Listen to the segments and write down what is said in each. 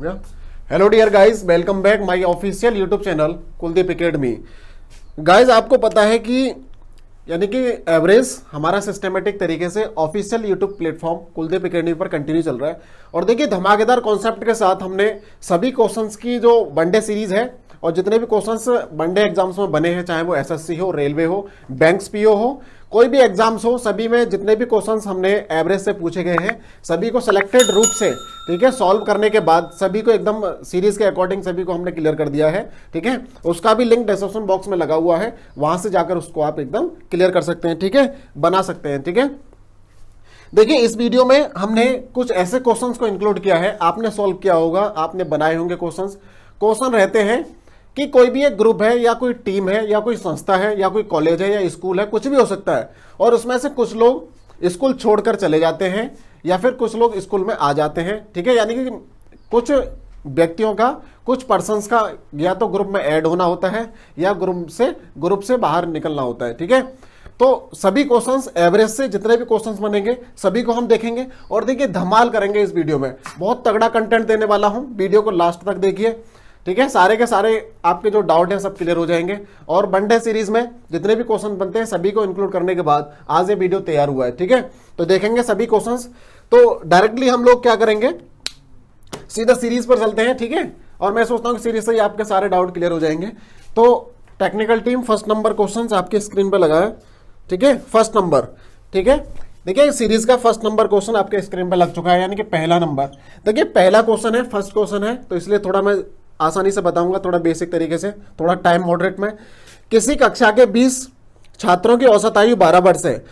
गया। Hello dear guys, welcome back my official YouTube channel Kuldeep academy. Guys, आपको पता है कि यानी कि एवरेज हमारा सिस्टमेटिक तरीके से official YouTube platform Kuldeep academy पर कंटिन्यू चल रहा है। और देखिए, धमाकेदार कॉन्सेप्ट के साथ हमने सभी क्वेश्चंस की जो वनडे सीरीज है और जितने भी क्वेश्चंस वनडे एग्जाम्स में बने हैं, चाहे वो एसएससी हो, रेलवे हो, बैंक्स पीओ हो, कोई भी एग्जाम्स हो, सभी में जितने भी क्वेश्चंस हमने एवरेज से पूछे गए हैं सभी को सिलेक्टेड रूप से, ठीक है, सॉल्व करने के बाद सभी को एकदम सीरीज के अकॉर्डिंग सभी को हमने क्लियर कर दिया है। ठीक है, उसका भी लिंक डिस्क्रिप्शन बॉक्स में लगा हुआ है, वहां से जाकर उसको आप एकदम क्लियर कर सकते हैं। ठीक है, बना सकते हैं। ठीक है, देखिए इस वीडियो में हमने कुछ ऐसे क्वेश्चंस को इंक्लूड किया है, आपने सॉल्व किया होगा, आपने बनाए होंगे क्वेश्चंस। क्वेश्चन रहते हैं कि कोई भी एक ग्रुप है या कोई टीम है या कोई संस्था है या कोई कॉलेज है या स्कूल है, कुछ भी हो सकता है, और उसमें से कुछ लोग स्कूल छोड़कर चले जाते हैं या फिर कुछ लोग स्कूल में आ जाते हैं। ठीक है, यानी कि कुछ व्यक्तियों का, कुछ पर्संस का या तो ग्रुप में ऐड होना होता है या ग्रुप से बाहर निकलना होता है। ठीक है, तो सभी क्वेश्चंस एवरेज से जितने भी क्वेश्चंस बनेंगे सभी को हम देखेंगे और देखिए धमाल करेंगे इस वीडियो में। बहुत तगड़ा कंटेंट देने वाला हूं, वीडियो को लास्ट तक देखिए। ठीक है, सारे के सारे आपके जो डाउट है सब क्लियर हो जाएंगे। और वनडे सीरीज में जितने भी क्वेश्चन बनते हैं सभी को इंक्लूड करने के बाद आज ये वीडियो तैयार हुआ है। ठीक है, तो देखेंगे सभी क्वेश्चंस। तो डायरेक्टली हम लोग क्या करेंगे, सीधा सीरीज पर चलते हैं। ठीक है, और मैं सोचता हूँ कि सीरीज से ही आपके सारे डाउट क्लियर हो जाएंगे। तो technical team first number question आपके स्क्रीन पर लगा है। ठीक है, फर्स्ट नंबर। ठीक है, देखिए सीरीज का फर्स्ट नंबर क्वेश्चन आपके स्क्रीन पर लग चुका है, यानी कि पहला नंबर। देखिए पहला क्वेश्चन है, फर्स्ट क्वेश्चन है, तो इसलिए थोड़ा मैं आसानी से बताऊंगा, थोड़ा बेसिक तरीके से, थोड़ा टाइम मॉडरेट में। किसी कक्षा के 20 छात्रों की औसत आयु 12 वर्ष है।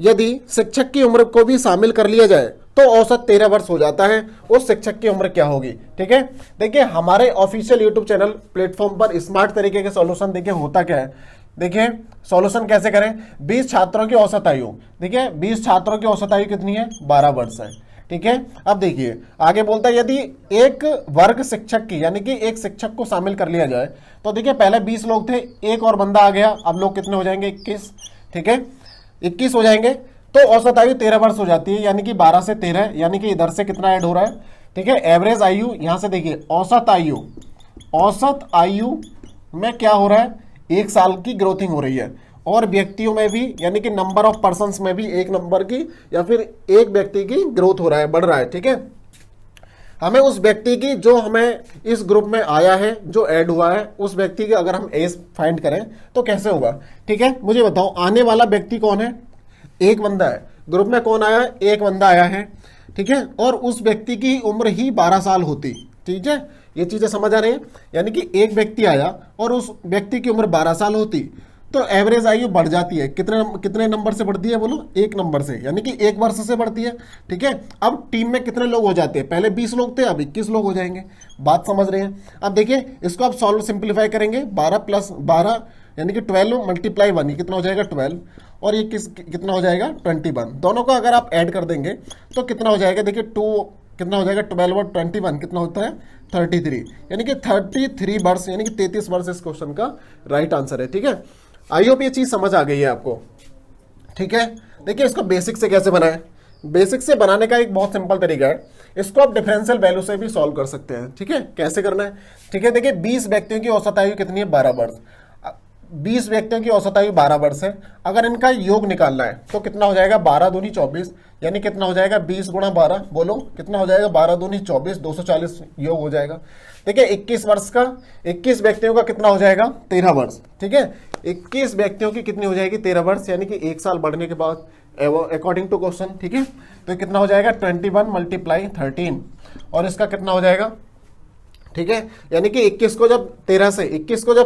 यदि शिक्षक की उम्र को भी शामिल कर लिया जाए तो औसत 13 वर्ष हो जाता है। उस शिक्षक की उम्र क्या होगी? ठीक है, देखिए हमारे ऑफिशियल यूट्यूब चैनल प्लेटफॉर्म पर स्मार्ट तरीके के सॉल्यूशन देखिए होता क्या है। देखिए सॉल्यूशन कैसे करें। 20 छात्रों की औसत आयु, देखिए 20 छात्रों की औसत आयु कितनी है? 12 वर्ष है। ठीक है, अब देखिए आगे बोलता है यदि एक वर्ग शिक्षक की, यानी कि एक शिक्षक को शामिल कर लिया जाए, तो देखिए पहले 20 लोग थे, एक और बंदा आ गया, अब लोग कितने हो जाएंगे? 21। ठीक है, 21 हो जाएंगे, तो औसत आयु 13 वर्ष हो जाती है, यानी कि 12 से 13, यानी कि इधर से कितना ऐड हो रहा है? ठीक है, एवरेज आयु, यहां से देखिए औसत आयु में क्या हो रहा है? 1 साल की ग्रोथिंग हो रही है। और व्यक्तियों में भी, यानी कि नंबर ऑफ पर्सन्स में भी एक नंबर की या फिर एक व्यक्ति की ग्रोथ हो रहा है, बढ़ रहा है। ठीक है, हमें उस व्यक्ति की, जो हमें इस ग्रुप में आया है, जो ऐड हुआ है, उस व्यक्ति की अगर हम एज फाइंड करें तो कैसे होगा? ठीक है, मुझे बताओ आने वाला व्यक्ति कौन है? एक बंदा है। ग्रुप में कौन आया है? एक बंदा आया है। ठीक है, और उस व्यक्ति की उम्र ही 12 साल होती। ठीक है, ये चीजें समझ आ रही है। यानी कि एक व्यक्ति आया और उस व्यक्ति की उम्र 12 साल होती, तो एवरेज आयु बढ़ जाती है। कितने नंबर से बढ़ती है? बोलो, 1 नंबर से, यानी कि 1 वर्ष से बढ़ती है। ठीक है, अब टीम में कितने लोग हो जाते हैं? पहले 20 लोग थे, अब 21 लोग हो जाएंगे। बात समझ रहे हैं? अब देखिए इसको आप सॉल्व सिंप्लीफाई करेंगे। 12 + 12 यानी कि 12 × 1, कितना हो जाएगा? 12। और ये कितना हो जाएगा? 21। दोनों को अगर आप ऐड कर देंगे तो कितना हो जाएगा? देखिए 2 कितना हो जाएगा? 12 और 21 कितना होता है? 33, यानी कि 33 वर्ष, यानी कि 33 वर्ष इस क्वेश्चन का राइट आंसर है। ठीक है, आई होप ये चीज समझ आ गई है आपको। ठीक है, देखिए इसको बेसिक से कैसे बनाएं। बेसिक से बनाने का एक बहुत सिंपल तरीका है, इसको आप डिफरेंशियल वैल्यू से भी सॉल्व कर सकते हैं। ठीक है, कैसे करना है? ठीक है, देखिए 20 व्यक्तियों की औसत आयु कितनी है? 12 वर्ष। 20 व्यक्तियों की औसत आयु 12 वर्ष है। अगर इनका योग निकालना है तो कितना हो जाएगा? 12 दूनी 24, यानी कितना हो जाएगा? 20 × 12, बोलो कितना हो जाएगा? 12 दूनी 24, 240 योग हो जाएगा। ठीक है, 21 वर्ष का, 21 व्यक्तियों का कितना हो जाएगा? 13 वर्ष। ठीक है, 21 व्यक्तियों की कितनी हो जाएगी? 13 वर्ष, यानी कि 1 साल बढ़ने के बाद अकॉर्डिंग टू क्वेश्चन। ठीक है, तो कितना हो जाएगा? 21 × 13, और इसका कितना हो जाएगा? ठीक है, यानी कि 21 को जब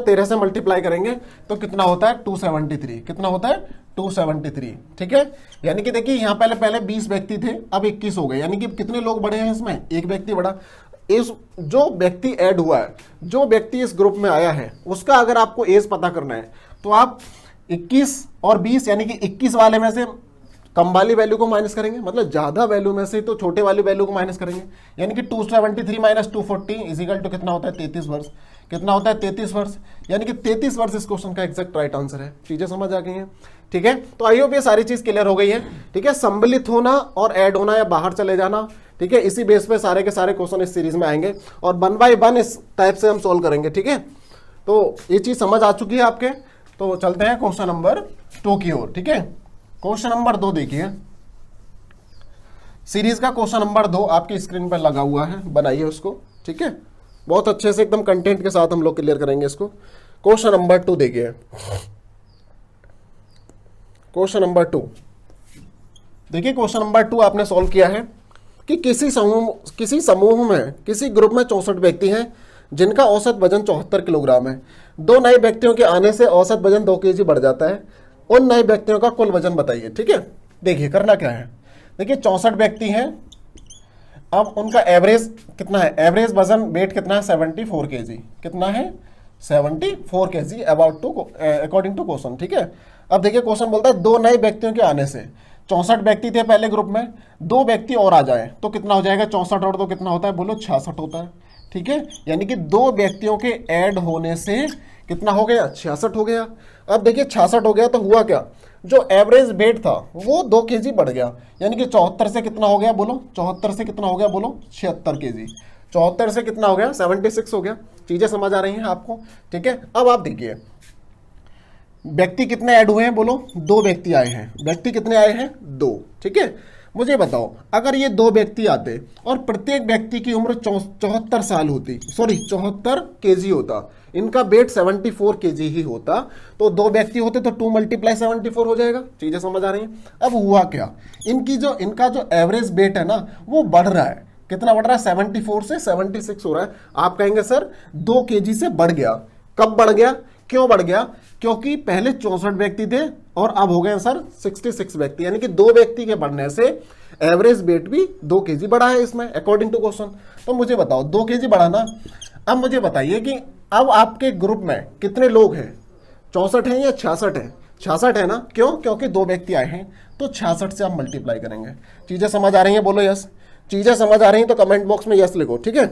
13 से मल्टीप्लाई करेंगे तो कितना होता है? 273। कितना होता है? 273। ठीक है, यानी कि देखिए यहाँ पहले 20 व्यक्ति थे, अब 21 हो गए, यानी कि कितने लोग बढ़े हैं इसमें? एक व्यक्ति बढ़ा। इस जो व्यक्ति ऐड हुआ है, जो व्यक्ति इस ग्रुप में आया है, उसका अगर आपको एज पता करना है तो आप 21 और 20, यानी कि 21 वाले में से कम वाली वैल्यू को माइनस करेंगे, मतलब ज्यादा वैल्यू में से तो छोटे वाली वैल्यू को माइनस करेंगे, यानी कि 273 - 240 इजिकल टू कितना होता है? 33 वर्ष। कितना होता है? 33 वर्ष, यानी कि 33 वर्ष इस क्वेश्चन का एग्जैक्ट राइट आंसर है। चीजें समझ आ गई हैं? ठीक है, तो आई होप ये सारी चीज क्लियर हो गई है। ठीक है, सम्मिलित होना और ऐड होना या बाहर चले जाना, ठीक है। इसी बेस पे सारे के सारे क्वेश्चन इस सीरीज में आएंगे और 1 बाय 1 इस टाइप से हम सोल्व करेंगे, ठीक है। तो ये चीज समझ आ चुकी है आपके। तो चलते हैं क्वेश्चन नंबर 2 की ओर, ठीक है। क्वेश्चन नंबर 2 देखिए, सीरीज का क्वेश्चन नंबर 2 आपकी स्क्रीन पर लगा हुआ है, बनाइए उसको, ठीक है। बहुत अच्छे से एकदम कंटेंट के साथ हम लोग क्लियर करेंगे इसको। क्वेश्चन नंबर 2 देखिए, क्वेश्चन नंबर 2 देखिए। क्वेश्चन नंबर 2 आपने सॉल्व किया है कि किसी समूह में किसी ग्रुप में 64 व्यक्ति हैं जिनका औसत वजन 74 किलोग्राम है। 2 नए व्यक्तियों के आने से औसत वजन 2 केजी बढ़ जाता है। उन नए व्यक्तियों का कुल वजन बताइए, ठीक है। देखिए करना क्या है, देखिए 64 व्यक्ति हैं, अब उनका एवरेज कितना है, एवरेज वजन वेट कितना है 74 केजी, कितना है 74 केजी अकॉर्डिंग टू क्वेश्चन, ठीक है। अब देखिए क्वेश्चन बोलता है 2 नए व्यक्तियों के आने से, 64 व्यक्ति थे पहले ग्रुप में, 2 व्यक्ति और आ जाए तो कितना हो जाएगा, 64 और 2 कितना होता है, बोलो 66 होता है, ठीक है। यानी कि 2 व्यक्तियों के ऐड होने से कितना हो गया, 66 हो गया। अब देखिए 66 हो गया तो हुआ क्या, जो एवरेज वेट था वो 2 केजी बढ़ गया, यानी कि 74 से कितना हो गया, बोलो 74 से कितना हो गया, बोलो 76 केजी। 74 से कितना हो गया, 76 हो गया। चीजें समझ आ रही हैं आपको, ठीक है। अब आप देखिए व्यक्ति कितने ऐड हुए हैं, बोलो 2 व्यक्ति आए हैं। व्यक्ति कितने आए हैं, 2, ठीक है। मुझे बताओ अगर ये 2 व्यक्ति आते और प्रत्येक व्यक्ति की उम्र 74 साल होती, सॉरी 74 केजी होता, इनका वेट 74 केजी ही होता, तो 2 व्यक्ति होते तो 2 × 74 हो जाएगा। चीजें समझ आ रही हैं। अब हुआ क्या, इनका जो एवरेज वेट है ना वो बढ़ रहा है, कितना बढ़ रहा है, 74 से 76 हो रहा है। आप कहेंगे सर 2 केजी से बढ़ गया, कब बढ़ गया, क्यों बढ़ गया, क्योंकि पहले 64 व्यक्ति थे और अब हो गए सर 66 व्यक्ति, यानी कि 2 व्यक्ति के बढ़ने से एवरेज वेट भी 2 केजी बढ़ा है इसमें अकॉर्डिंग टू क्वेश्चन। तो मुझे बताओ 2 केजी बढ़ा ना। अब मुझे बताइए कि अब आपके ग्रुप में कितने लोग हैं, 64 हैं या 66 हैं, 66 है ना, क्यों, क्योंकि 2 व्यक्ति आए हैं, तो 66 से आप मल्टीप्लाई करेंगे। चीजें समझ आ रही हैं, बोलो यस। चीजें समझ आ रही हैं तो कमेंट बॉक्स में यस लिखो, ठीक है।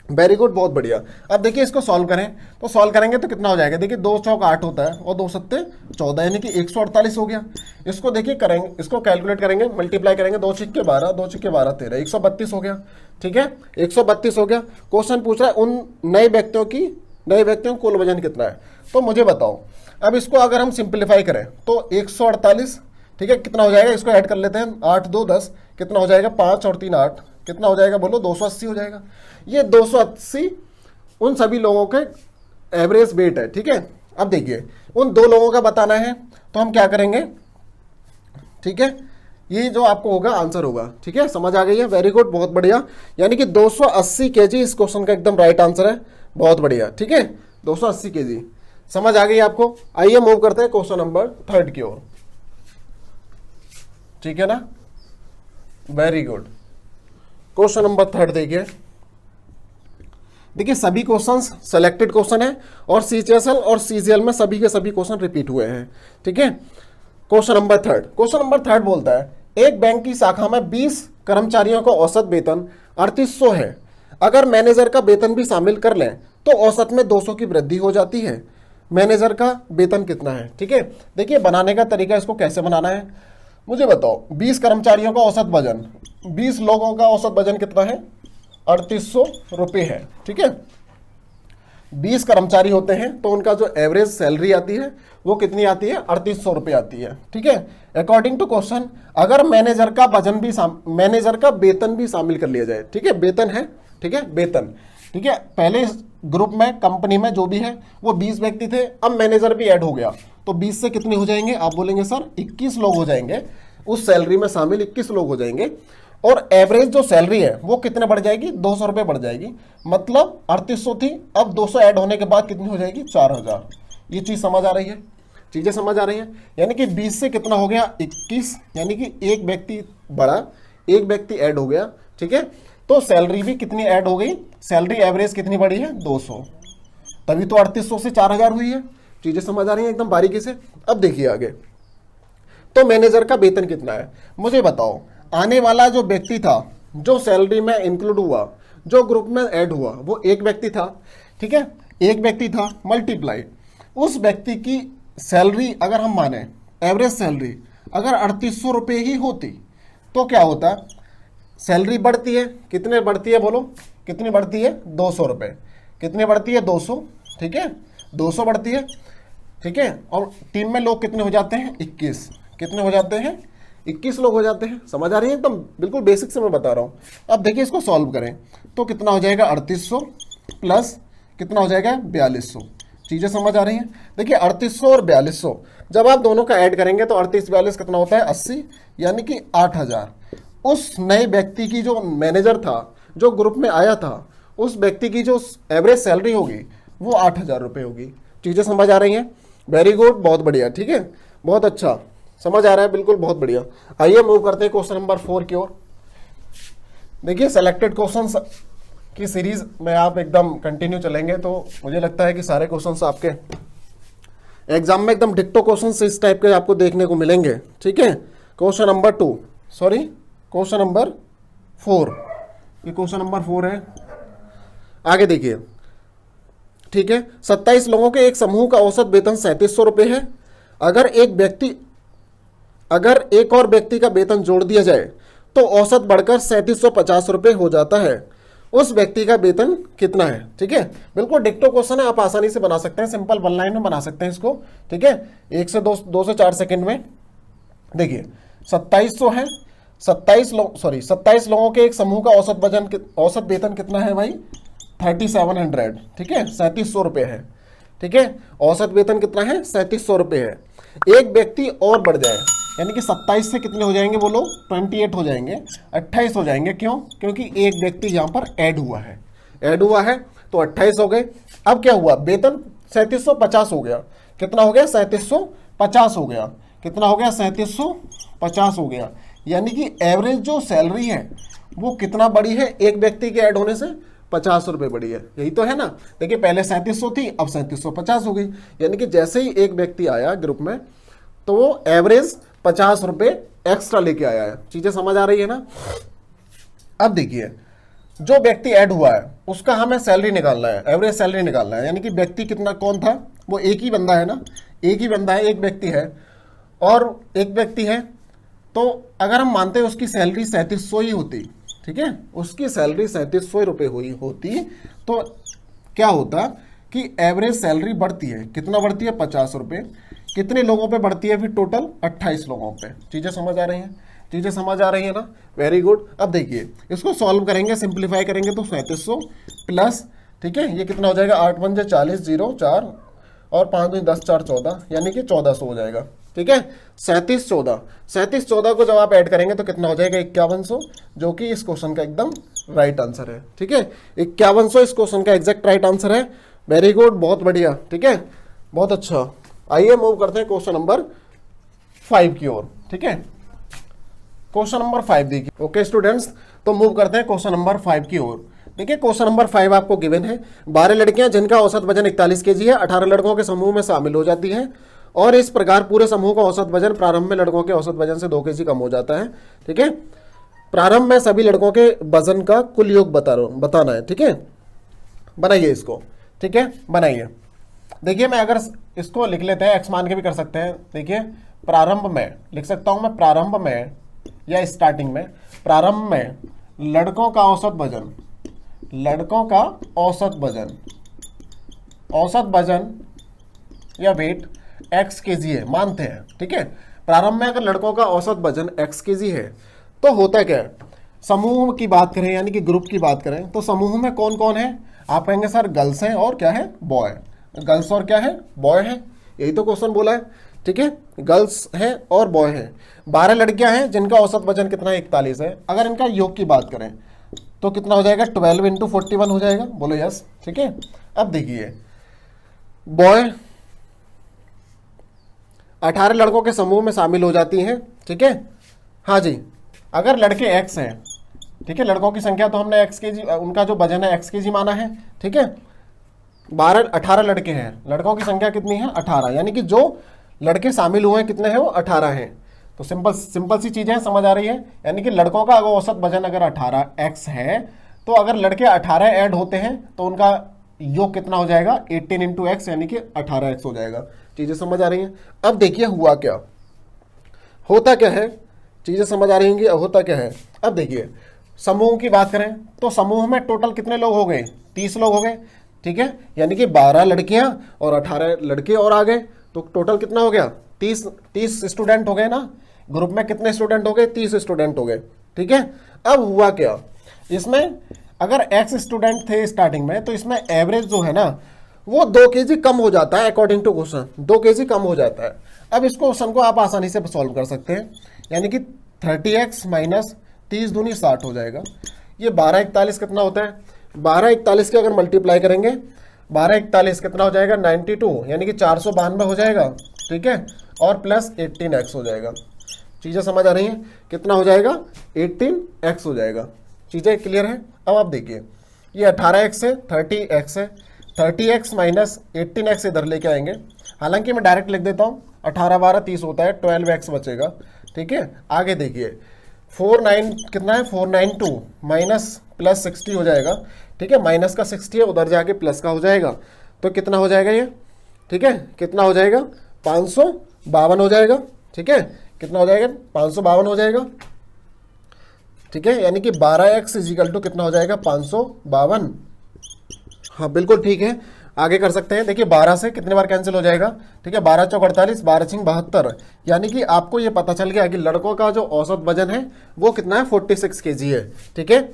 वेरी गुड, बहुत बढ़िया। अब देखिए इसको सॉल्व करें, तो सॉल्व करेंगे तो कितना हो जाएगा, देखिए 2 चौक 8 होता है और 2 सत्ते 14, यानी कि 148 हो गया। इसको देखिए करेंगे, इसको कैलकुलेट करेंगे, मल्टीप्लाई करेंगे, 2 छिक्के 12, 2 छिक्के 12 13, 132 हो गया, ठीक है। 132 हो गया। क्वेश्चन पूछ रहा है उन नए व्यक्तियों का कुल वजन कितना है। तो मुझे बताओ अब इसको अगर हम सिंप्लीफाई करें तो 148, ठीक है, कितना हो जाएगा, इसको ऐड कर लेते हैं, 8 2 10, कितना हो जाएगा, 5 और 3 8, कितना हो जाएगा, बोलो 280 हो जाएगा। ये 280 उन सभी लोगों के एवरेज वेट है, ठीक है। अब देखिए उन 2 लोगों का बताना है तो हम क्या करेंगे, ठीक है, ये जो आपको होगा आंसर होगा, ठीक है। समझ आ गई है, वेरी गुड, बहुत बढ़िया। यानी कि 280 केजी इस क्वेश्चन का एकदम राइट आंसर है, बहुत बढ़िया, ठीक है। 280 केजी समझ आ गई आपको। आइए मूव करते हैं क्वेश्चन नंबर 3 की ओर, ठीक है ना, वेरी गुड। क्वेश्चन नंबर 3 देखिए सभी क्वेश्चंस सेलेक्टेड क्वेश्चन है और सीएचएसएल और सीजीएल में सभी के सभी क्वेश्चन रिपीट हुए हैं, ठीक है। क्वेश्चन नंबर 3 बोलता है एक बैंक की शाखा में 20 कर्मचारियों का औसत वेतन 3800 है। अगर मैनेजर का वेतन भी शामिल कर लें तो औसत में 200 की वृद्धि हो जाती है। मैनेजर का वेतन कितना है, ठीक है। देखिए बनाने का तरीका, इसको कैसे बनाना है मुझे बताओ। 20 कर्मचारियों का औसत वजन, 20 लोगों का औसत वजन कितना है, 3800 रुपये है, ठीक है। 20 कर्मचारी होते हैं तो उनका जो एवरेज सैलरी आती है वो कितनी आती है, 3800 रुपये आती है, ठीक है। अकॉर्डिंग टू क्वेश्चन अगर मैनेजर का वेतन भी शामिल कर लिया जाए, ठीक है, वेतन है, ठीक है, वेतन, ठीक है। पहले ग्रुप में कंपनी में जो भी है वो 20 व्यक्ति थे, अब मैनेजर भी ऐड हो गया तो 20 से कितने हो जाएंगे, आप बोलेंगे सर 21 लोग हो जाएंगे, उस सैलरी में शामिल 21 लोग हो जाएंगे और एवरेज जो सैलरी है वो कितने बढ़ जाएगी, 200 रुपये बढ़ जाएगी। मतलब 3800 थी, अब 200 ऐड होने के बाद कितनी हो जाएगी, 4000। ये चीज समझ आ रही है, चीजें समझ आ रही हैं। यानी कि 20 से कितना हो गया, 21, यानी कि एक व्यक्ति बढ़ा, एक व्यक्ति ऐड हो गया, ठीक है। तो सैलरी भी कितनी ऐड हो गई, सैलरी एवरेज कितनी बढ़ी है, 200, तभी तो 3800 से 4000 हुई है। चीजें समझ आ रही हैं एकदम बारीकी से। अब देखिए आगे, तो मैनेजर का वेतन कितना है मुझे बताओ। आने वाला जो व्यक्ति था जो सैलरी में इंक्लूड हुआ, जो ग्रुप में ऐड हुआ, वो एक व्यक्ति था, ठीक है, एक व्यक्ति था, मल्टीप्लाई उस व्यक्ति की सैलरी अगर हम माने एवरेज सैलरी अगर 3800 रुपये ही होती तो क्या होता, सैलरी बढ़ती है, कितने बढ़ती है बोलो, कितनी बढ़ती है, 200 रुपये, कितनी बढ़ती है, 200, ठीक है, 200 बढ़ती है, ठीक है। और टीम में लोग कितने हो जाते हैं, 21, कितने हो जाते हैं, 21 लोग हो जाते हैं। समझ आ रही है, एकदम बिल्कुल बेसिक से मैं बता रहा हूँ। अब देखिए इसको सॉल्व करें तो कितना हो जाएगा, 3800 प्लस कितना हो जाएगा, 4200। चीज़ें समझ आ रही हैं। देखिए 3800 और 4200 जब आप दोनों का ऐड करेंगे तो 38 42 कितना होता है, 80, यानी कि 8000। उस नए व्यक्ति की जो मैनेजर था, जो ग्रुप में आया था, उस व्यक्ति की जो एवरेज सैलरी होगी वो 8000 रुपये होगी। चीज़ें समझ आ रही हैं, वेरी गुड, बहुत बढ़िया, ठीक है, बहुत अच्छा समझ आ रहा है, बिल्कुल बहुत बढ़िया। आइए मूव करते हैं क्वेश्चन नंबर 4 की ओर। देखिए सेलेक्टेड क्वेश्चंस की सीरीज में आप एकदम कंटिन्यू चलेंगे तो मुझे लगता है कि सारे क्वेश्चंस आपके एग्जाम में एकदम डिक्टो क्वेश्चंस इस टाइप के आपको देखने को मिलेंगे, ठीक है। Question number 2, sorry question number 4, ये क्वेश्चन नंबर 4 है। आगे देखिए, ठीक है। 27 लोगों के एक समूह का औसत वेतन 3700 रुपये है। अगर एक और व्यक्ति का वेतन जोड़ दिया जाए तो औसत बढ़कर 3750 रुपये हो जाता है। उस व्यक्ति का वेतन कितना है, ठीक है। बिल्कुल डिक्टो क्वेश्चन है, आप आसानी से बना सकते हैं, सिंपल 1 लाइन में बना सकते हैं इसको, ठीक है, 1 से 2 से 4 सेकंड में। देखिए 2700 है, 27 लोगों के एक समूह का औसत वेतन कितना है भाई, 3700, ठीक है, 3700 रुपये है, ठीक है। औसत वेतन कितना है, 3700 रुपये है। एक व्यक्ति और बढ़ जाए, यानी कि 27 से कितने हो जाएंगे बोलो, 28 हो जाएंगे, 28 हो जाएंगे। क्यों, क्योंकि एक व्यक्ति यहाँ पर ऐड हुआ है, तो 28 हो गए। अब क्या हुआ, वेतन 3750 हो गया, कितना हो गया, 3750 हो गया, कितना हो गया, 3750 हो गया। यानी कि एवरेज जो सैलरी है वो कितना बढ़ी है, एक व्यक्ति के ऐड होने से 50 रुपये बढ़ी है, यही तो है ना। देखिए पहले 3700 थी, अब 3750 हो गई, यानी कि जैसे ही एक व्यक्ति आया ग्रुप में तो वो एवरेज 50 रुपये एक्स्ट्रा लेके आया है। चीजें समझ आ रही है ना। अब देखिए जो व्यक्ति ऐड हुआ है उसका हमें सैलरी निकालना है, एवरेज सैलरी निकालना है, यानी कि व्यक्ति कितना, कौन था, वो एक ही बंदा है ना, एक ही बंदा है, एक व्यक्ति है और एक व्यक्ति है। तो अगर हम मानते हैं उसकी सैलरी 3700 ही होती, ठीक है, उसकी सैलरी 3700 रुपये हुई होती, तो क्या होता कि एवरेज सैलरी बढ़ती है, कितना बढ़ती है, 50 रुपये। कितने लोगों पे बढ़ती है फिर, टोटल 28 लोगों पे। चीजें समझ आ रही हैं, चीजें समझ आ रही है ना, वेरी गुड। अब देखिए इसको सॉल्व करेंगे, सिंप्लीफाई करेंगे तो 3700 प्लस, ठीक है, ये कितना हो जाएगा, 8 पंजे 40, 0 4 और 5 दूनी 10 4 14, यानी कि 1400 हो जाएगा, ठीक है। 3714 को जब आप ऐड करेंगे तो कितना हो जाएगा, 5100, जो कि इस क्वेश्चन का एकदम राइट आंसर है, ठीक है। 5100 इस क्वेश्चन का एग्जैक्ट राइट आंसर है, वेरी गुड, बहुत बढ़िया, ठीक है, बहुत अच्छा। आइए मूव करते हैं क्वेश्चन नंबर 5 की ओर, ठीक है। क्वेश्चन नंबर 5 देखिए, ओके स्टूडेंट्स, तो मूव करते हैं क्वेश्चन नंबर 5 की ओर। देखिए क्वेश्चन नंबर 5 आपको गिवन है, 12 लड़कियां जिनका औसत वजन 41 kg है 18 लड़कों के समूह में शामिल हो जाती हैं और इस प्रकार पूरे समूह का औसत वजन प्रारंभ में लड़कों के औसत वजन से 2 kg कम हो जाता है, ठीक है। प्रारंभ में सभी लड़कों के वजन का कुल योग बताना है, ठीक है। बनाइए इसको, ठीक है, बनाइए। देखिए मैं अगर इसको लिख लेते हैं, एक्स मान के भी कर सकते हैं। देखिए प्रारंभ में लिख सकता हूं मैं, प्रारंभ में या स्टार्टिंग में, प्रारंभ में लड़कों का औसत वजन या वेट x kg है, मानते हैं, ठीक है। प्रारंभ में अगर लड़कों का औसत वजन x kg है तो होता क्या है, समूह की बात करें यानी कि ग्रुप की बात करें तो समूह में कौन कौन है, आप कहेंगे सर गर्ल्स हैं और क्या है, बॉय। गर्ल्स और क्या है, बॉय है, यही तो क्वेश्चन बोला है, ठीक है, गर्ल्स है और बॉय है। 12 लड़कियां हैं जिनका औसत वजन कितना है, 41 है। अगर इनका योग की बात करें तो कितना हो जाएगा, 12 × 41 हो जाएगा, बोलो यस, ठीक है। अब देखिए बॉय 18 लड़कों के समूह में शामिल हो जाती हैं, ठीक है। हाँ जी, अगर लड़के x हैं, ठीक है, लड़कों की संख्या तो हमने x kg, उनका जो वजन है x kg माना है, ठीक है। 18 लड़के हैं, लड़कों की संख्या कितनी है, 18, यानी कि जो लड़के शामिल हुए हैं कितने हैं, वो 18 हैं। तो सिंपल सी चीजें समझ आ रही है, यानी कि लड़कों का औसत वजन अगर 18x है तो अगर लड़के 18 ऐड होते हैं तो उनका योग कितना हो जाएगा, 18 × x, यानी कि 18x हो जाएगा। चीजें समझ आ रही हैं। अब देखिए हुआ क्या, होता क्या है, चीजें समझ आ रही होंगी, होता क्या है। अब देखिए समूह की बात करें तो समूह में टोटल कितने लोग हो गए, 30 लोग हो गए, ठीक है, यानी कि 12 लड़कियां और 18 लड़के और आ गए, तो टोटल कितना हो गया, 30 स्टूडेंट हो गए ना। ग्रुप में कितने स्टूडेंट हो गए, 30 स्टूडेंट हो गए, ठीक है। अब हुआ क्या, इसमें अगर x स्टूडेंट थे स्टार्टिंग में, तो इसमें एवरेज जो है ना वो 2 kg कम हो जाता है, अकॉर्डिंग टू क्वेश्चन 2 kg कम हो जाता है। अब इस क्वेश्चन को आप आसानी से सॉल्व कर सकते हैं, यानी कि 30x माइनस 30 दूनी 60 हो जाएगा। ये 1241 कितना होता है, 1241 के अगर मल्टीप्लाई करेंगे, 1241 कितना हो जाएगा 92, यानी कि 492 हो जाएगा, ठीक है, और प्लस 18x हो जाएगा। चीज़ें समझ आ रही हैं, कितना हो जाएगा 18x हो जाएगा। चीज़ें क्लियर है। अब आप देखिए ये 18x है, 30x है, 30x माइनस 18x इधर लेके आएंगे, हालांकि मैं डायरेक्ट लिख देता हूँ, 18 12 30 होता है, 12x बचेगा, ठीक है। आगे देखिए 49 कितना है 492 माइनस प्लस 60 हो जाएगा, ठीक है, माइनस का 60 है, उधर जाके प्लस का हो जाएगा, तो कितना हो जाएगा ये, ठीक है, कितना हो जाएगा 552 हो जाएगा, ठीक है, कितना हो जाएगा 552 हो जाएगा, ठीक है, यानी कि 12x इजिकल टू कितना हो जाएगा 552। हाँ बिल्कुल ठीक है, आगे कर सकते हैं। देखिए 12 से कितने बार कैंसिल हो जाएगा, ठीक है, 12 चौक 48, 12 छिंग 72, यानी कि आपको ये पता चल गया कि लड़कों का जो औसत वजन है वो कितना है 46 kg है, ठीक है,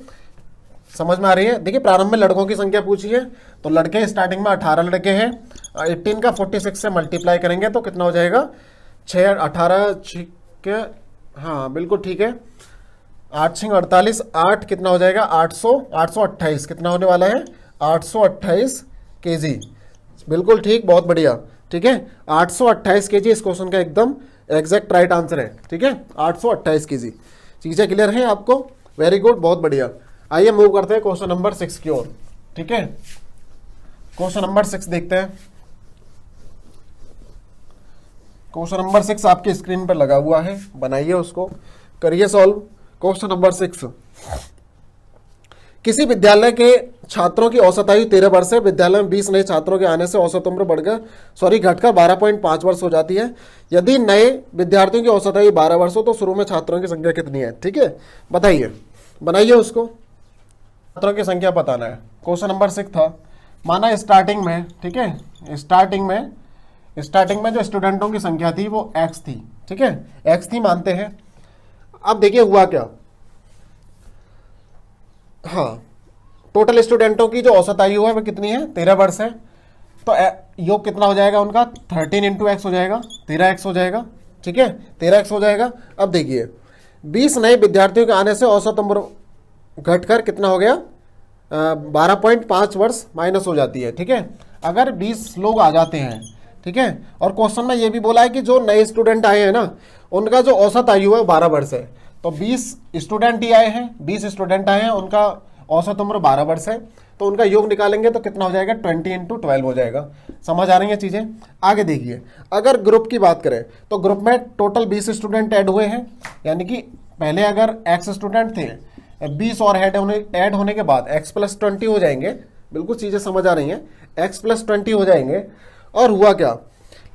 समझ में आ रही है। देखिए प्रारंभ में लड़कों की संख्या पूछी है, तो लड़के स्टार्टिंग में 18 लड़के हैं, 18 का 46 से मल्टीप्लाई करेंगे तो कितना हो जाएगा 6 18 के, हाँ बिल्कुल ठीक है, 8 छिंग 48, 8 कितना हो जाएगा 828, कितना होने वाला है 828 kg, बिल्कुल ठीक, बहुत बढ़िया, ठीक है, 828 kg इस क्वेश्चन का एकदम एग्जैक्ट राइट आंसर है, ठीक है, 828 kg। चीज़ें क्लियर हैं आपको, वेरी गुड, बहुत बढ़िया। आइए मूव करते हैं क्वेश्चन नंबर 6 की ओर, ठीक है। क्वेश्चन नंबर 6 देखते हैं। क्वेश्चन नंबर 6 आपकी स्क्रीन पर लगा हुआ है, बनाइए उसको, करिए सॉल्व। क्वेश्चन नंबर 6, किसी विद्यालय के छात्रों की औसत आयु 13 वर्ष है, विद्यालय में 20 नए छात्रों के आने से औसत उम्र घटकर 12.5 वर्ष हो जाती है। यदि नए विद्यार्थियों की औसत आयु 12 वर्ष हो तो शुरू में छात्रों की संख्या कितनी है, ठीक है, बताइए, बनाइए उसको, छात्रों की संख्या बताना है। क्वेश्चन नंबर 6 था, माना स्टार्टिंग में, ठीक है, स्टार्टिंग में जो स्टूडेंटों की संख्या थी वो x थी, ठीक है, x थी मानते हैं। अब देखिए हुआ क्या, हाँ, टोटल स्टूडेंटों की जो औसत आयु है वो कितनी है 13 वर्ष है, तो योग कितना हो जाएगा उनका 13 इंटू एक्स हो जाएगा, 13x हो जाएगा, ठीक है, 13x हो जाएगा। अब देखिए 20 नए विद्यार्थियों के आने से औसत उम्र घटकर कितना हो गया 12.5 वर्ष माइनस हो जाती है, ठीक है, अगर 20 लोग आ जाते हैं, ठीक है, और क्वेश्चन में ये भी बोला है कि जो नए स्टूडेंट आए हैं ना उनका जो औसत आयु है 12 वर्ष है, तो 20 स्टूडेंट ही आए हैं, 20 स्टूडेंट आए हैं, उनका औसत उम्र 12 वर्ष है, तो उनका योग निकालेंगे तो कितना हो जाएगा 20 इंटू 12 हो जाएगा। समझ आ रही है चीज़ें। आगे देखिए अगर ग्रुप की बात करें तो ग्रुप में टोटल 20 स्टूडेंट ऐड हुए हैं, यानी कि पहले अगर x स्टूडेंट थे 20 और ऐड होने के बाद x प्लस 20 हो जाएंगे, बिल्कुल चीज़ें समझ आ रही हैं, x प्लस 20 हो जाएंगे, और हुआ क्या,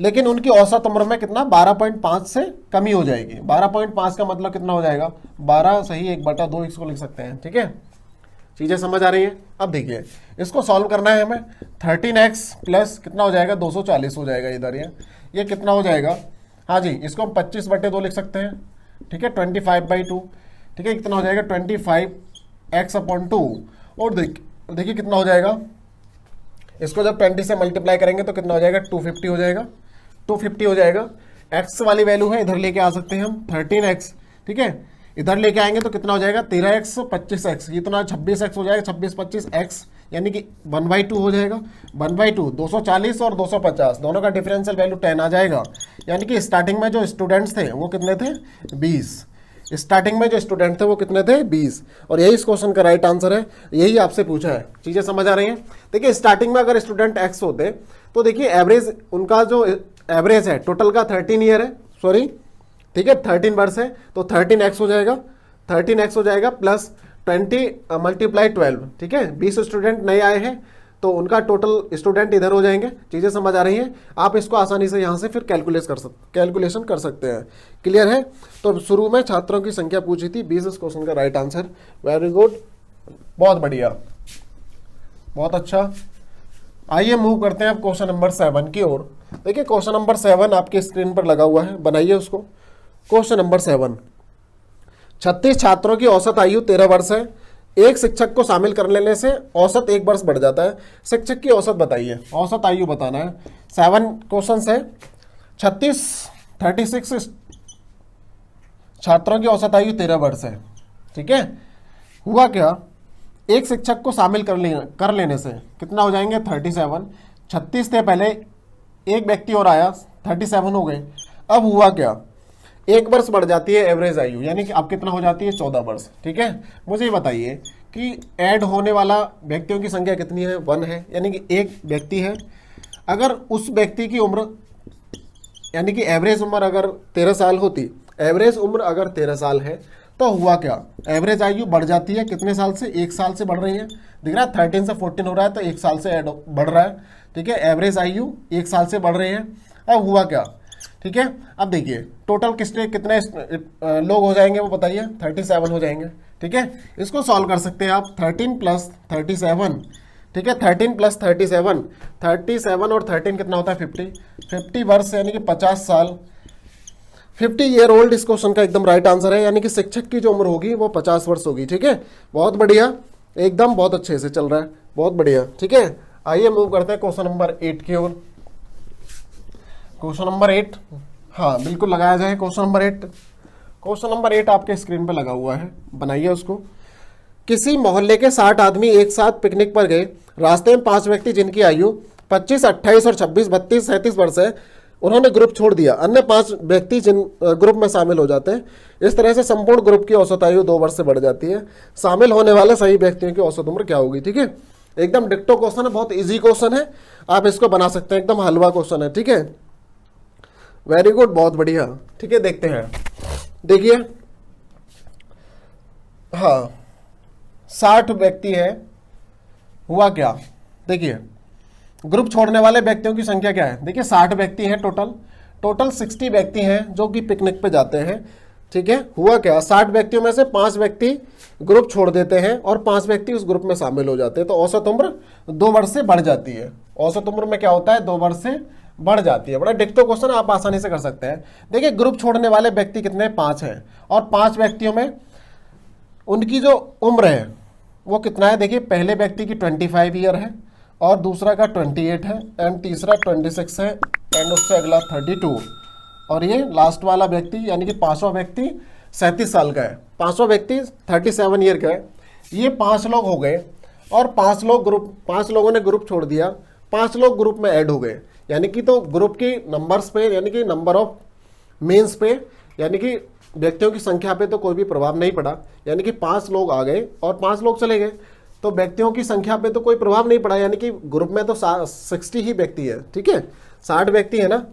लेकिन उनकी औसत उम्र में कितना 12.5 से कमी हो जाएगी। 12.5 का मतलब कितना हो जाएगा 12 सही 1/2 इसको लिख सकते हैं, ठीक है, चीज़ें समझ आ रही हैं। अब देखिए इसको सॉल्व करना है हमें, 13x प्लस कितना हो जाएगा 240 हो जाएगा इधर, ये कितना हो जाएगा, हाँ जी, इसको हम 25/2 लिख सकते हैं, ठीक है, 25/2, ठीक है, कितना हो जाएगा 25x/2, और देखिए कितना हो जाएगा, इसको जब 20 से मल्टीप्लाई करेंगे तो कितना हो जाएगा 250 हो जाएगा, 250 हो जाएगा। x वाली वैल्यू है इधर लेके आ सकते हैं हम 13x, ठीक है, इधर लेके आएंगे तो कितना हो जाएगा 13x 25x, ये तो ना 26x हो जाएगा, 26 25x, यानी कि 1/2 हो जाएगा, 1/2 240 और 250 दोनों का डिफरेंशियल वैल्यू 10 आ जाएगा, यानी कि स्टार्टिंग में जो स्टूडेंट्स थे वो कितने थे 20, स्टार्टिंग में जो स्टूडेंट थे वो कितने थे 20, और यही इस क्वेश्चन का राइट आंसर है, यही आपसे पूछा है। चीज़ें समझ आ रही हैं। देखिए स्टार्टिंग में अगर स्टूडेंट x होते तो देखिए एवरेज उनका जो एवरेज है टोटल का 13 ईयर है, सॉरी, ठीक है, 13 वर्ष है, तो 13x हो जाएगा, 13x हो जाएगा प्लस 20 × 12, ठीक है, 20 स्टूडेंट नए आए हैं तो उनका टोटल स्टूडेंट इधर हो जाएंगे। चीज़ें समझ आ रही हैं? आप इसको आसानी से यहाँ से फिर कैलकुलेशन कर सकते हैं। क्लियर है? तो शुरू में छात्रों की संख्या पूछी थी, 20 इस क्वेश्चन का राइट आंसर। वेरी गुड, बहुत बढ़िया, बहुत अच्छा। आइए मूव करते हैं अब क्वेश्चन नंबर 7 की ओर। देखिए क्वेश्चन नंबर 7 आपके स्क्रीन पर लगा हुआ है, बनाइए उसको। क्वेश्चन नंबर 7, 36 छात्रों की औसत आयु 13 वर्ष है। एक शिक्षक को शामिल कर लेने से औसत 1 वर्ष बढ़ जाता है। शिक्षक की औसत बताइए, औसत आयु बताना है। 7 क्वेश्चन है, 36 छात्रों की औसत आयु 13 वर्ष है। ठीक है, हुआ क्या, एक शिक्षक को शामिल कर लेने से कितना हो जाएंगे 37। 36 थे पहले, एक व्यक्ति और आया, 37 हो गए। अब हुआ क्या, 1 वर्ष बढ़ जाती है एवरेज आयु, यानी कि अब कितना हो जाती है 14 वर्ष। ठीक है, मुझे ये बताइए कि ऐड होने वाला व्यक्तियों की संख्या कितनी है, 1 है, यानी कि एक व्यक्ति है। अगर उस व्यक्ति की उम्र यानी कि एवरेज उम्र अगर 13 साल होती, एवरेज उम्र अगर 13 साल है, तो हुआ क्या, एवरेज आयु बढ़ जाती है कितने साल से, 1 साल से बढ़ रही है। दिख रहा है 13 से 14 हो रहा है, तो 1 साल से ऐड बढ़ रहा है। ठीक है, एवरेज आयु 1 साल से बढ़ रही है। अब हुआ क्या, ठीक है, अब देखिए टोटल कितने लोग हो जाएंगे वो बताइए, 37 हो जाएंगे। ठीक है, इसको सॉल्व कर सकते हैं आप, 13 + 37। ठीक है, 13 + 37 और 13 कितना होता है 50 वर्ष, यानी कि 50 साल, 50 ईयर ओल्ड इस क्वेश्चन का एकदम राइट आंसर है। यानी कि शिक्षक की जो उम्र होगी वो 50 वर्ष होगी। ठीक है, बहुत बढ़िया, एकदम बहुत अच्छे से चल रहा है, बहुत बढ़िया। ठीक है, आइए मूव करते हैं क्वेश्चन नंबर 8 की ओर। क्वेश्चन नंबर 8, हाँ बिल्कुल लगाया जाए। क्वेश्चन नंबर 8 आपके स्क्रीन पे लगा हुआ है, बनाइए उसको। किसी मोहल्ले के 60 आदमी एक साथ पिकनिक पर गए। रास्ते में 5 व्यक्ति जिनकी आयु 25, 28 और 26, 32, 37 वर्ष है, उन्होंने ग्रुप छोड़ दिया। अन्य 5 व्यक्ति जिन ग्रुप में शामिल हो जाते हैं। इस तरह से संपूर्ण ग्रुप की औसत आयु 2 वर्ष से बढ़ जाती है। शामिल होने वाले सही व्यक्तियों की औसत उम्र क्या होगी। ठीक है, एकदम डिक्टो क्वेश्चन है, बहुत इजी क्वेश्चन है, आप इसको बना सकते हैं, एकदम हलवा क्वेश्चन है। ठीक है, वेरी गुड, बहुत बढ़िया। ठीक है, देखते हैं, देखिए, हाँ 60 व्यक्ति है, हुआ क्या, देखिए ग्रुप छोड़ने वाले व्यक्तियों की संख्या क्या है, देखिए 60 व्यक्ति हैं टोटल 60 व्यक्ति हैं जो कि पिकनिक पे जाते हैं। ठीक है, हुआ क्या, 60 व्यक्तियों में से 5 व्यक्ति ग्रुप छोड़ देते हैं और 5 व्यक्ति उस ग्रुप में शामिल हो जाते हैं, तो औसत उम्र 2 वर्ष से बढ़ जाती है। औसत उम्र में क्या होता है, 2 वर्ष से बढ़ जाती है। बड़ा डिक्टो क्वेश्चन आप आसानी से कर सकते हैं। देखिए ग्रुप छोड़ने वाले व्यक्ति कितने, 5 हैं, और 5 व्यक्तियों में उनकी जो उम्र है वो कितना है, देखिए पहले व्यक्ति की 25 ईयर है, और दूसरा का 28 है, एंड तीसरा 26 है, एंड उससे अगला 32, और ये लास्ट वाला व्यक्ति यानी कि 5वां व्यक्ति 37 साल का है, 5वां व्यक्ति 37 ईयर का है। ये 5 लोग हो गए, और 5 लोगों ने ग्रुप छोड़ दिया, 5 लोग ग्रुप में ऐड हो गए, यानी कि तो ग्रुप की नंबर्स पे, यानी कि नंबर ऑफ मीन्स पे, यानी कि व्यक्तियों की संख्या पे तो कोई भी प्रभाव नहीं पड़ा, यानी कि 5 लोग आ गए और 5 लोग चले गए, तो व्यक्तियों की संख्या पे तो कोई प्रभाव नहीं पड़ा, यानी कि ग्रुप में तो 60 ही व्यक्ति है। ठीक है, 60 व्यक्ति है ना।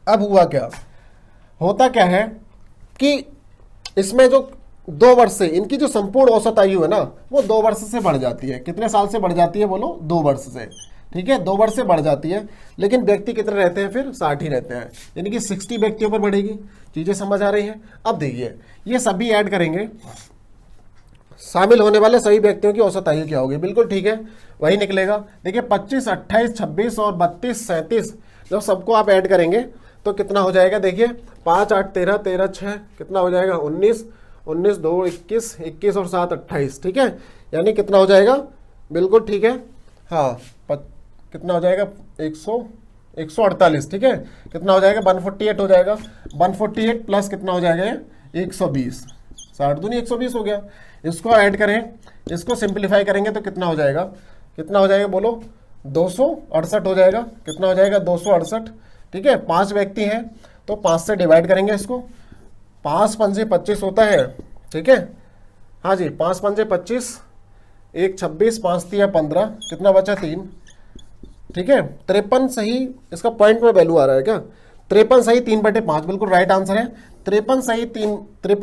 अब हुआ क्या, होता क्या है कि इसमें जो 2 वर्ष से इनकी जो संपूर्ण औसत आयु है ना, वो 2 वर्ष से बढ़ जाती है। कितने साल से बढ़ जाती है बोलो, 2 वर्ष से। ठीक है, 2 वर्ष से बढ़ जाती है, लेकिन व्यक्ति कितने रहते हैं फिर, 60 ही रहते हैं, यानी कि 60 व्यक्तियों पर बढ़ेगी। चीजें समझ आ रही हैं। अब देखिए ये सभी ऐड करेंगे, शामिल होने वाले सभी व्यक्तियों की औसत आयु क्या होगी, बिल्कुल ठीक है, वही निकलेगा। देखिए 25, 28, 26 और 32, 37 जब सबको आप ऐड करेंगे तो कितना हो जाएगा, देखिए 5, 8, 13, 13, 6 कितना हो जाएगा 19, 19, 2, 21, 21 और 7, 28। ठीक है, यानी कितना हो जाएगा, बिल्कुल ठीक है, हाँ कितना हो जाएगा 148। ठीक है, कितना हो जाएगा 148 हो जाएगा, 148 प्लस कितना हो जाएगा 120, 60 दूनी 120 हो गया। इसको ऐड करें, इसको सिंप्लीफाई करेंगे तो कितना हो जाएगा, बोलो 268 हो जाएगा, कितना हो जाएगा 268। ठीक है, 5 व्यक्ति हैं तो 5 से डिवाइड करेंगे इसको, 5 पंजे 25 होता है। ठीक है, हाँ जी, 5 पंजे 25, 1 26, 5 तिया 15, कितना बचा 3। ठीक है, 53 सही, इसका पॉइंट में वैल्यू आ रहा है क्या, 53 सही 3/5 बिल्कुल राइट आंसर है। 53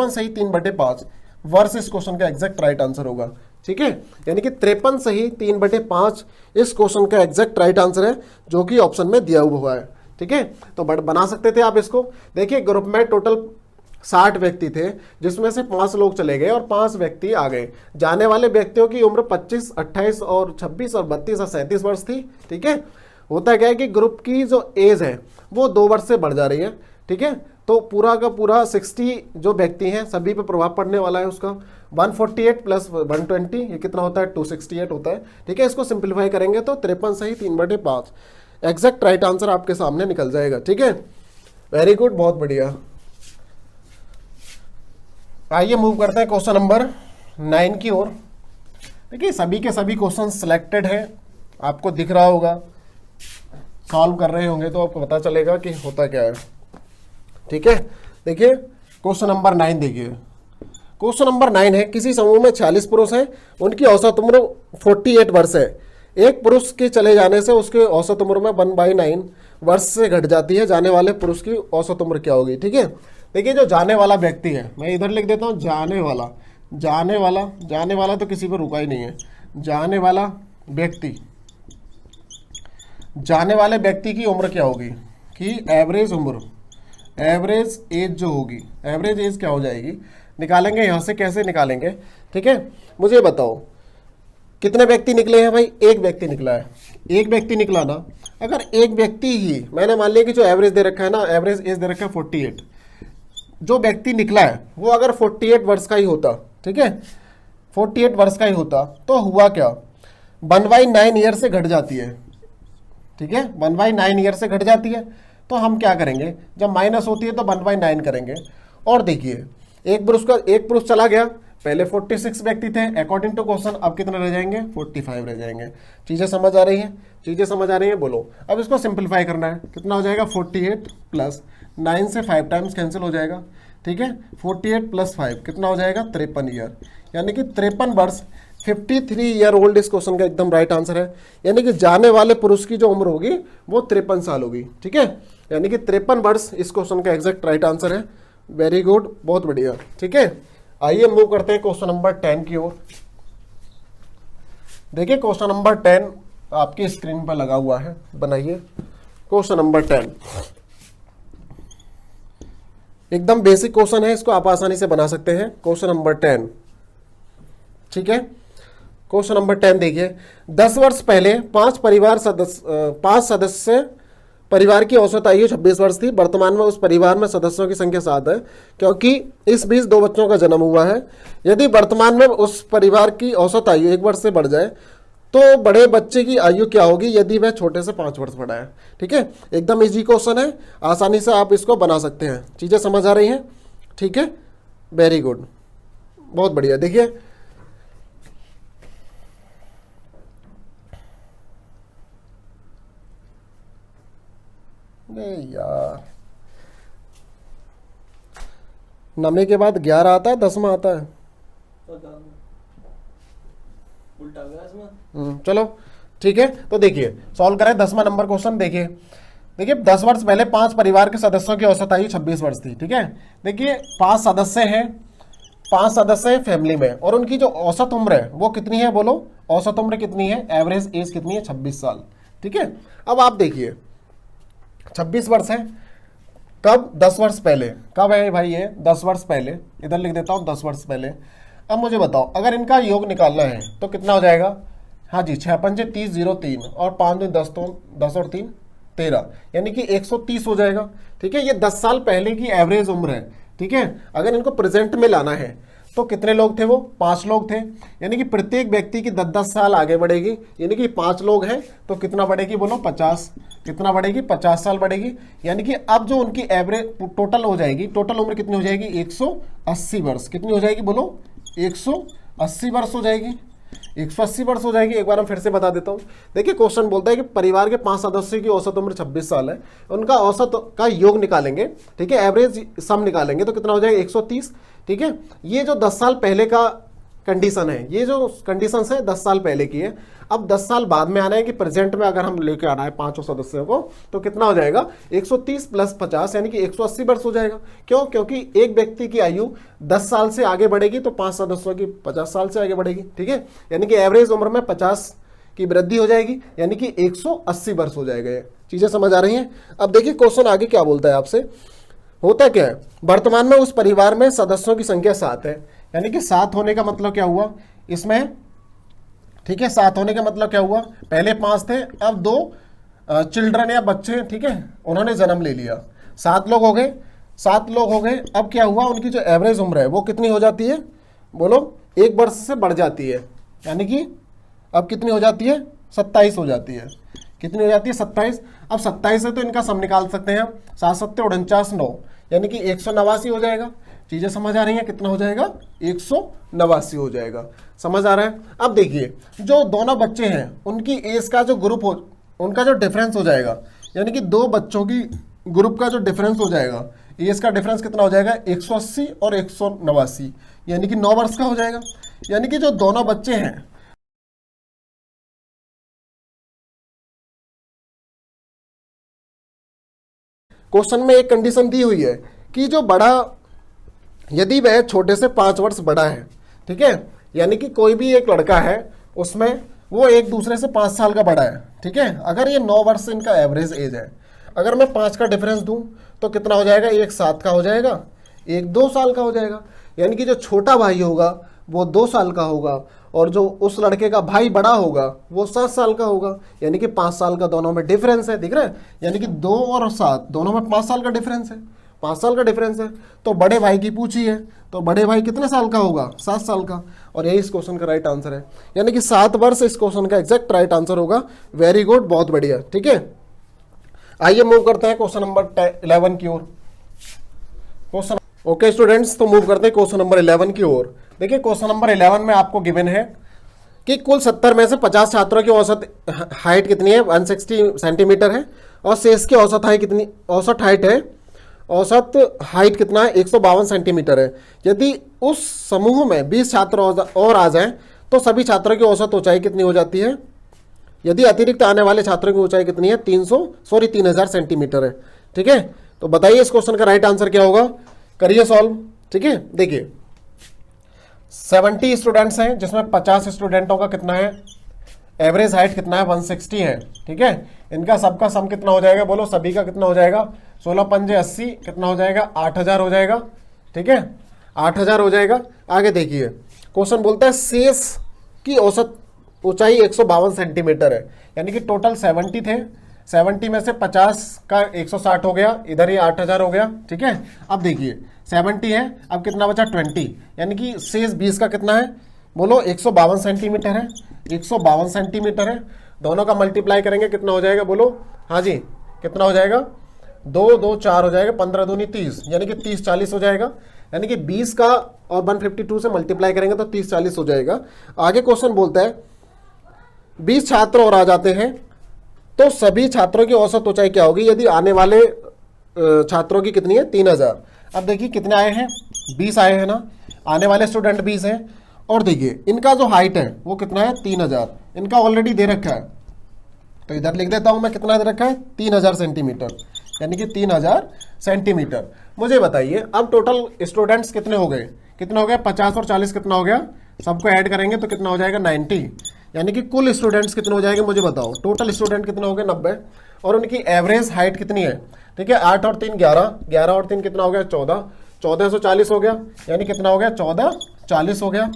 सही 3/5 वर्ष इस क्वेश्चन का एग्जैक्ट राइट आंसर होगा। ठीक है, यानी कि 53 सही 3/5 इस क्वेश्चन का एग्जैक्ट राइट आंसर है, जो कि ऑप्शन में दिया हुआ है। ठीक है, तो बना सकते थे आप इसको। देखिए ग्रुप में टोटल 60 व्यक्ति थे, जिसमें से 5 लोग चले गए और 5 व्यक्ति आ गए। जाने वाले व्यक्तियों की उम्र 25, 28 और 26 और 32 और 37 वर्ष थी। ठीक है, होता क्या है कि ग्रुप की जो एज है वो 2 वर्ष से बढ़ जा रही है। ठीक है, तो पूरा का पूरा 60 जो व्यक्ति हैं सभी पे प्रभाव पड़ने वाला है उसका। 148 प्लस 120 ये कितना होता है, 268 होता है। ठीक है, इसको सिंप्लीफाई करेंगे तो 53 सही 3/5 एग्जैक्ट राइट आंसर आपके सामने निकल जाएगा। ठीक है, वेरी गुड, बहुत बढ़िया। आइए मूव करते हैं क्वेश्चन नंबर 9 की ओर। देखिए सभी के सभी क्वेश्चन सिलेक्टेड हैं, आपको दिख रहा होगा, सॉल्व कर रहे होंगे तो आपको पता चलेगा कि होता क्या है। ठीक है, देखिए क्वेश्चन नंबर 9 देखिए। क्वेश्चन नंबर 9 है, किसी समूह में 46 पुरुष हैं, उनकी औसत उम्र 48 वर्ष है। एक पुरुष के चले जाने से उसके औसत उम्र में 1/9 वर्ष से घट जाती है, जाने वाले पुरुष की औसत उम्र क्या होगी। ठीक है, देखिए जो जाने वाला व्यक्ति है, मैं इधर लिख देता हूँ जाने वाला तो किसी पर रुका ही नहीं है। जाने वाले व्यक्ति की उम्र क्या होगी कि एवरेज उम्र, एवरेज एज जो होगी, एवरेज एज क्या हो जाएगी, निकालेंगे यहाँ से। कैसे निकालेंगे, ठीक है, मुझे बताओ कितने व्यक्ति निकले हैं भाई। एक व्यक्ति निकला है, एक व्यक्ति निकला ना। अगर एक व्यक्ति ही, मैंने मान लिया कि जो एवरेज दे रखा है ना, एवरेज एज दे रखा है 48, जो व्यक्ति निकला है वो अगर 48 वर्ष का ही होता, ठीक है, 48 वर्ष का ही होता, तो हुआ क्या, 1/9 ईयर से घट जाती है। ठीक है, 1/9 ईयर से घट जाती है। तो हम क्या करेंगे, जब माइनस होती है तो 1/9 करेंगे। और देखिए एक पुरुष चला गया, पहले 46 व्यक्ति थे अकॉर्डिंग टू क्वेश्चन, अब कितने रह जाएंगे, 45 रह जाएंगे। चीजें समझ आ रही हैं, बोलो। अब इसको सिंपलीफाई करना है, कितना हो जाएगा, 48 प्लस 9 से 5 टाइम्स कैंसिल हो जाएगा। ठीक है, 48 प्लस 5 कितना हो जाएगा, 53 ईयर, यानी कि 53 वर्ष, 53 ईयर ओल्ड इस क्वेश्चन का एकदम राइट आंसर है। यानी कि जाने वाले पुरुष की जो उम्र होगी वो 53 साल होगी। ठीक है, यानी कि 53 वर्ष इस क्वेश्चन का एग्जैक्ट राइट आंसर है। वेरी गुड, बहुत बढ़िया। ठीक है, आइए मूव करते हैं क्वेश्चन नंबर 10 की ओर। देखिए क्वेश्चन नंबर 10 आपकी स्क्रीन पर लगा हुआ है, बनाइए। क्वेश्चन नंबर 10 एकदम बेसिक क्वेश्चन है, इसको आप आसानी से बना सकते हैं। क्वेश्चन नंबर 10, ठीक है, क्वेश्चन नंबर 10 देखिए। 10 वर्ष पहले 5 सदस्य परिवार की औसत आयु 26 वर्ष थी। वर्तमान में उस परिवार में सदस्यों की संख्या 7 है, क्योंकि इस बीच 2 बच्चों का जन्म हुआ है। यदि वर्तमान में उस परिवार की औसत आयु 1 वर्ष से बढ़ जाए तो बड़े बच्चे की आयु क्या होगी यदि वह छोटे से 5 वर्ष बड़ा है। ठीक है, एकदम इजी क्वेश्चन है, आसानी से आप इसको बना सकते हैं। चीजें समझ आ रही हैं, ठीक है, वेरी गुड, बहुत बढ़िया। देखिए यार, नमे के बाद 11 आता है, 10वां आता है, उल्टा गया इसमें। चलो ठीक है, तो देखिए सॉल्व करें 10वां नंबर क्वेश्चन। देखिए 10 वर्ष पहले 5 परिवार के सदस्यों की औसत आयु 26 वर्ष थी। ठीक है, देखिए 5 सदस्य हैं फैमिली में, और उनकी जो औसत उम्र है वो कितनी है, बोलो औसत उम्र कितनी है, एवरेज एज कितनी है, 26 साल। ठीक है, अब आप देखिए 26 वर्ष है, कब, 10 वर्ष पहले, कब है भाई ये, 10 वर्ष पहले, इधर लिख देता हूं 10 वर्ष पहले। अब मुझे बताओ अगर इनका योग निकालना है तो कितना हो जाएगा, हाँ जी 6 पंजे 30, 0 3 और 5 दूनी 10, तो 10 और 3 13, यानी कि 130 हो जाएगा। ठीक है, ये 10 साल पहले की एवरेज उम्र है। ठीक है, अगर इनको प्रेजेंट में लाना है तो कितने लोग थे, वो 5 लोग थे, यानी कि प्रत्येक व्यक्ति की 10-10 साल आगे बढ़ेगी, यानी कि 5 लोग हैं तो कितना बढ़ेगी, बोलो 50, कितना बढ़ेगी, 50 साल बढ़ेगी। यानी कि अब जो उनकी एवरेज टोटल हो जाएगी, टोटल उम्र कितनी हो जाएगी, 180 वर्ष, कितनी हो जाएगी, बोलो 180 वर्ष हो जाएगी, 180 वर्ष हो जाएगी। एक बार हम फिर से बता देता हूं, देखिए क्वेश्चन बोलता है कि परिवार के 5 सदस्यों की औसत उम्र 26 साल है, उनका औसत का योग निकालेंगे, ठीक है, एवरेज सम निकालेंगे तो कितना हो जाएगा, 130। ठीक है, ये जो 10 साल पहले का कंडीशन है, ये जो कंडीशन है 10 साल पहले की है। अब 10 साल बाद में आना है कि प्रेजेंट में अगर हम लेके आना है पांचों सदस्यों को, तो कितना हो जाएगा 130 प्लस 50 यानी कि 180 वर्ष हो जाएगा। क्यों? क्योंकि एक व्यक्ति की आयु 10 साल से आगे बढ़ेगी तो 5 सदस्यों की 50 साल से आगे बढ़ेगी। ठीक है, यानी कि एवरेज उम्र में 50 की वृद्धि हो जाएगी, यानी कि 180 वर्ष हो जाएगा। ये चीजें समझ आ रही हैं? अब देखिए क्वेश्चन आगे क्या बोलता है आपसे। होता क्या है, वर्तमान में उस परिवार में सदस्यों की संख्या 7 है, यानी कि 7 होने का मतलब क्या हुआ इसमें, ठीक है, 7 होने का मतलब क्या हुआ, पहले 5 थे, अब 2 चिल्ड्रन या बच्चे, ठीक है, उन्होंने जन्म ले लिया, 7 लोग हो गए, 7 लोग हो गए। अब क्या हुआ, उनकी जो एवरेज उम्र है वो कितनी हो जाती है, बोलो 1 वर्ष से बढ़ जाती है, यानी कि अब कितनी हो जाती है, 27 हो जाती है। कितनी हो जाती है, 27। अब 27 है तो इनका सम निकाल सकते हैं हम, 7 7 49 9, यानी कि 189 हो जाएगा। चीजें समझ आ रही हैं? कितना हो जाएगा, 189 हो जाएगा। समझ आ रहा है? अब देखिए जो दोनों बच्चे हैं उनकी एज का जो ग्रुप हो, उनका जो डिफरेंस हो जाएगा, यानी कि 2 बच्चों की ग्रुप का जो डिफरेंस हो जाएगा, एज का डिफरेंस कितना हो जाएगा, 180 और 189, यानी कि 9 वर्ष का हो जाएगा। यानी कि जो दोनों बच्चे हैं क्वेश्चन में एक कंडीशन दी हुई है कि जो बड़ा, यदि वह छोटे से 5 वर्ष बड़ा है, ठीक है, यानी कि कोई भी एक लड़का है उसमें वो एक दूसरे से 5 साल का बड़ा है, ठीक है, अगर ये 9 वर्ष इनका एवरेज एज है, अगर मैं 5 का डिफरेंस दूं तो कितना हो जाएगा, एक 7 का हो जाएगा, एक 2 साल का हो जाएगा। यानी कि जो छोटा भाई होगा वो 2 साल का होगा और जो उस लड़के का भाई बड़ा होगा वो 7 साल का होगा, यानी कि 5 साल का दोनों में डिफरेंस है, दिख रहा है, यानी कि 2 और 7 दोनों में 5 साल का डिफरेंस है, 5 साल का डिफरेंस है। तो बड़े भाई की पूछी है तो बड़े भाई कितने साल का होगा, 7 साल का, और यही इस क्वेश्चन का राइट आंसर है, यानी कि 7 वर्ष इस क्वेश्चन का एग्जैक्ट राइट आंसर होगा। वेरी गुड, बहुत बढ़िया। ठीक है, आइए मूव करते हैं क्वेश्चन नंबर 11 की ओर। क्वेश्चन ओके स्टूडेंट्स, तो मूव करते हैं क्वेश्चन नंबर 11 की ओर। देखिए क्वेश्चन नंबर 11 में आपको गिवन है कि कुल 70 में से 50 छात्रों की औसत हाइट कितनी है, 160 सेंटीमीटर है, और शेष की औसत हाइट कितनी, औसत हाइट है, औसत हाइट कितना है, 152 सेंटीमीटर है। यदि उस समूह में 20 छात्र और आ जाएं तो सभी छात्रों की औसत ऊंचाई कितनी हो जाती है, यदि अतिरिक्त आने वाले छात्रों की ऊंचाई कितनी है, 3000 सेंटीमीटर है। ठीक है, तो बताइए इस क्वेश्चन का राइट आंसर क्या होगा, करिए सॉल्व। ठीक है, देखिए 70 स्टूडेंट्स हैं जिसमें 50 स्टूडेंटों का कितना है, एवरेज हाइट कितना है, 160 है। ठीक है, इनका सबका सम कितना हो जाएगा, बोलो सभी का कितना हो जाएगा, 16 पंजे 80, कितना हो जाएगा, 8000 हो जाएगा। ठीक है, 8000 हो जाएगा। आगे देखिए क्वेश्चन बोलता है शेष की औसत ऊंचाई 152 सेंटीमीटर है, यानी कि टोटल 70 थे, 70 में से 50 का 160 हो गया, इधर ये 8000 हो गया। ठीक है, अब देखिए 70 है, अब कितना बचा 20, यानी कि शेष 20 का कितना है, बोलो 152 सेंटीमीटर है, 152 सेंटीमीटर है। दोनों का मल्टीप्लाई करेंगे कितना हो जाएगा, बोलो हाँ जी, कितना हो जाएगा, 2 2 4 हो जाएगा, 15 दूनी 30, यानी कि 30 40 हो जाएगा। यानी कि 20 का और 152 से मल्टीप्लाई करेंगे तो 30 40 हो जाएगा। आगे क्वेश्चन बोलता है 20 छात्र और आ जाते हैं तो सभी छात्रों की औसत ऊंचाई क्या होगी, यदि आने वाले छात्रों की कितनी है, 3000। अब देखिए कितने आए हैं, 20 आए हैं ना, आने वाले स्टूडेंट 20 हैं, और देखिए इनका जो हाइट है वो कितना है, 3000, इनका ऑलरेडी दे रखा है, तो इधर लिख देता हूं मैं, कितना दे रखा है, 3000 सेंटीमीटर, यानी कि 3000 सेंटीमीटर। मुझे बताइए अब टोटल स्टूडेंट्स कितने हो गए, कितने हो गए, 50 और 40 कितना हो गया, सबको ऐड करेंगे तो कितना हो जाएगा, 90, यानी कि कुल स्टूडेंट्स कितने हो जाएंगे, मुझे बताओ, टोटल स्टूडेंट कितने हो गए, 90, और उनकी एवरेज हाइट कितनी है। ठीक है, 8 और 3 11, 11 और 3 कितना हो गया, 14, 1440 हो गया, यानी कितना हो गया, 1440 हो गया।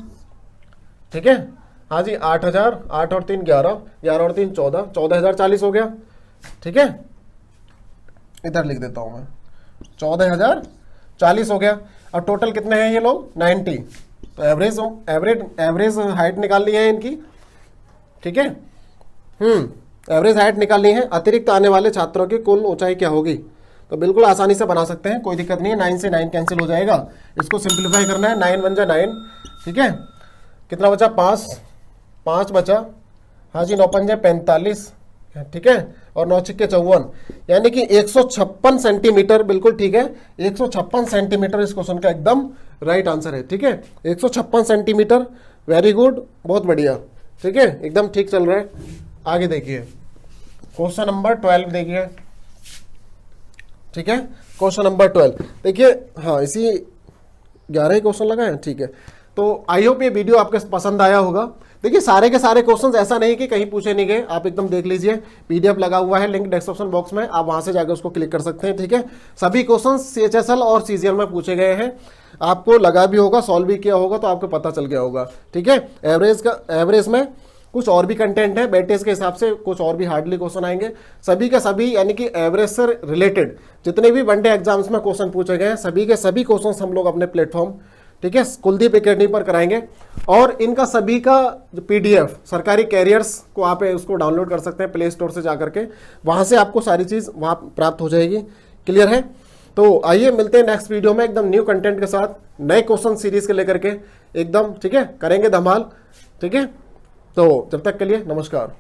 ठीक है, हाँ जी, 8000, 8 और 3 11, 11 और 3 14, 14040 हो गया। ठीक है, इधर लिख देता हूं मैं, 14040 हो गया। और टोटल कितने हैं ये लोग, 90, तो एवरेज हाइट निकालनी है इनकी। ठीक है, एवरेज हाइट निकालनी है, अतिरिक्त आने वाले छात्रों की कुल ऊंचाई क्या होगी, तो बिल्कुल आसानी से बना सकते हैं, कोई दिक्कत नहीं है, 9 से 9 कैंसिल हो जाएगा, इसको सिंप्लीफाई करना है, 9 1 जा 9। ठीक है, कितना बचा, 5 बचा, हाँ जी, 9 पंजे 45, ठीक है, और 9 छिक्के 54, यानी कि 156 सेंटीमीटर, बिल्कुल ठीक है, 156 सेंटीमीटर इस क्वेश्चन का एकदम राइट आंसर है। ठीक है, 156 सेंटीमीटर वेरी गुड, बहुत बढ़िया, ठीक है, एकदम ठीक चल रहा है। आगे देखिए क्वेश्चन नंबर 12 देखिए, ठीक है, क्वेश्चन नंबर 12 देखिए। हाँ, इसी 11 क्वेश्चन लगा है, ठीक है। तो आई होप ये वीडियो आपके पसंद आया होगा। देखिए सारे के सारे क्वेश्चंस ऐसा नहीं कि कहीं पूछे नहीं गए, आप एकदम देख लीजिए, पीडीएफ लगा हुआ है, लिंक डिस्क्रिप्शन बॉक्स में, आप वहां से जाकर उसको क्लिक कर सकते हैं, ठीक है। सभी क्वेश्चंस सीएचएसएल और सीजीएल में पूछे गए हैं, आपको लगा भी होगा, सॉल्व भी किया होगा, तो आपको पता चल गया होगा, ठीक है। एवरेज में कुछ और भी कंटेंट है, वेटेज के हिसाब से कुछ और भी हार्डली क्वेश्चन आएंगे, सभी के सभी, यानी कि एवरेज से रिलेटेड जितने भी वनडे एग्जाम्स में क्वेश्चन पूछे गए हैं, सभी के सभी क्वेश्चन हम लोग अपने प्लेटफॉर्म, ठीक है, कुलदीप एकेडमी पर कराएंगे। और इनका सभी का जो पीडीएफ सरकारी कैरियर्स को आप उसको डाउनलोड कर सकते हैं प्ले स्टोर से जाकर के, वहां से आपको सारी चीज वहां प्राप्त हो जाएगी। क्लियर है? तो आइए मिलते हैं नेक्स्ट वीडियो में एकदम न्यू कंटेंट के साथ, नए क्वेश्चन सीरीज के लेकर के एकदम, ठीक है, करेंगे धमाल, ठीक है। तो जब तक के लिए नमस्कार।